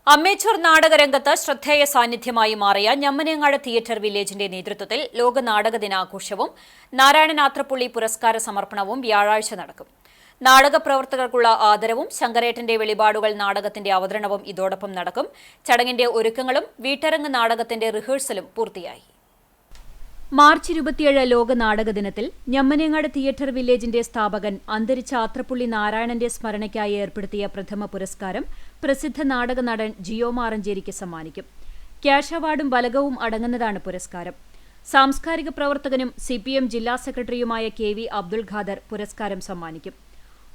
അമ്മേച്ചൂർ നാടകരംഗത്ത് ശ്രദ്ധേയ സാന്നിധ്യമായി മാറിയ ഞമ്മനേങ്ങാട് തിയേറ്റർ വില്ലേജിന്റെ നേതൃത്വത്തിൽ ലോക നാടക ദിനാഘോഷവും നാരായണൻ ആത്രപ്പുള്ളി പുരസ്കാര സമർപ്പണവും വ്യാഴാഴ്ച നടക്കും. നാടക പ്രവർത്തകർക്കുള്ള ആദരവും ശങ്കരേട്ടന്റെ വെളിപാടുകൾ നാടകത്തിന്റെ അവതരണവും ഇതോടൊപ്പം നടക്കും. ചടങ്ങിന്റെ ഒരുക്കങ്ങളും വീട്ടരങ്ങ് നാടകത്തിന്റെ റിഹേഴ്സലും പൂർത്തിയായി. മാർച്ച് 27 ലോക നാടക ദിനത്തിൽ ഞമ്മനേങ്ങാട് തിയേറ്റർ വില്ലേജിന്റെ സ്ഥാപകൻ അന്തരിച്ച ആത്രപ്പുള്ളി നാരായണന്റെ സ്മരണയ്ക്കായി ഏർപ്പെടുത്തിയ പ്രഥമ പുരസ്കാരം പ്രസിദ്ധ നാടക നടൻ ജിയോ മാറഞ്ചേരിക്ക് സമ്മാനിക്കും. ക്യാഷ് അവാർഡും ബലകവും അടങ്ങുന്നതാണ് പുരസ്കാരം. സാംസ്കാരിക പ്രവർത്തകനും CPM ജില്ലാ സെക്രട്ടറിയുമായ KV അബ്ദുൾ ഖാദർ പുരസ്കാരം സമ്മാനിക്കും.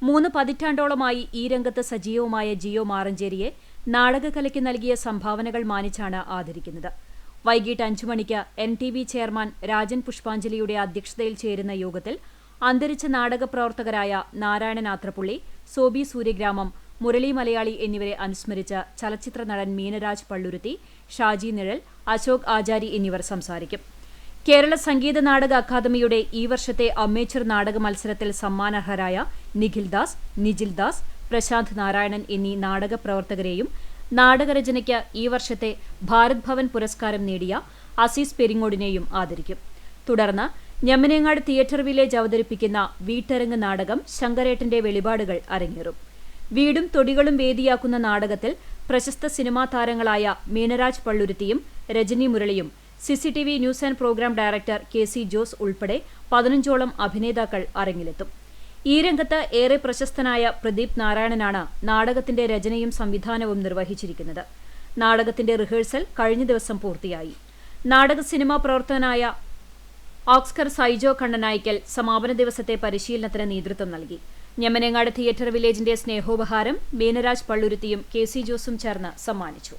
3 പതിറ്റാണ്ടോളമായി ഈ രംഗത്ത് സജീവമായ ജിയോ മാറഞ്ചേരിയെ നാടകകലയ്ക്ക് നൽകിയ സംഭാവനകൾ മാനിച്ചാണ് ആദരിക്കുന്നത്. വൈകിട്ട് 5 മണിക്ക് NTV ചെയർമാൻ രാജൻ പുഷ്പാഞ്ജലിയുടെ അധ്യക്ഷതയിൽ ചേരുന്ന യോഗത്തിൽ അന്തരിച്ച നാടക പ്രവർത്തകരായ നാരായണൻ ആത്രപ്പുള്ളി, സോബി സൂര്യഗ്രാമം, മുരളി മലയാളി എന്നിവരെ അനുസ്മരിച്ച് ചലച്ചിത്ര നടൻ മീനരാജ് പള്ളുരുത്തി, ഷാജി നിഴൽ, അശോക് ആചാരി എന്നിവർ സംസാരിക്കും. കേരള സംഗീത നാടക അക്കാദമിയുടെ ഈ വർഷത്തെ അമ്മേച്ചൂർ നാടക മത്സരത്തിൽ സമ്മാനാർഹരായ നിഖിൽ ദാസ്, നിജിൽ ദാസ്, പ്രശാന്ത് നാരായണൻ എന്നീ നാടക പ്രവർത്തകരെയും നാടകരചനയ്ക്ക് ഈ വർഷത്തെ ഭാരത് ഭവൻ പുരസ്കാരം നേടിയ അസീസ് പെരിങ്ങോടിനെയും ആദരിക്കും. തുടർന്ന് ഞമ്മനേങ്ങാട് തിയേറ്റർ വില്ലേജ് അവതരിപ്പിക്കുന്ന വീട്ടരങ്ങ് നാടകം ശങ്കരേട്ടന്റെ വെളിപാടുകൾ അരങ്ങേറും. വീടും തൊടികളും വേദിയാക്കുന്ന നാടകത്തിൽ പ്രശസ്ത സിനിമാ താരങ്ങളായ മീനരാജ് പള്ളുരുത്തിയും രജനി മുരളിയും CCTV news and programme director KC Jose ഉൾപ്പെടെ 15ഓളം അഭിനേതാക്കൾ അരങ്ങിലെത്തും. ഈ രംഗത്ത് ഏറെ പ്രശസ്തനായ പ്രദീപ് നാരായണനാണ് നാടകത്തിന്റെ രചനയും സംവിധാനവും നിർവഹിച്ചിരിക്കുന്നത്. നാടകത്തിന്റെ റിഹേഴ്സൽ കഴിഞ്ഞ ദിവസം പൂർത്തിയായി. നാടക സിനിമാ പ്രവർത്തകനായ ഓസ്കർ സൈജോ കണ്ണനായ്ക്കൽ സമാപന ദിവസത്തെ പരിശീലനത്തിന് നേതൃത്വം നൽകി. ഞമ്മനേങ്ങാട് തിയേറ്റർ വില്ലേജിന്റെ സ്നേഹോപഹാരം മീനരാജ് പള്ളുരുത്തിയും KC ജോസും ചേർന്ന് സമ്മാനിച്ചു.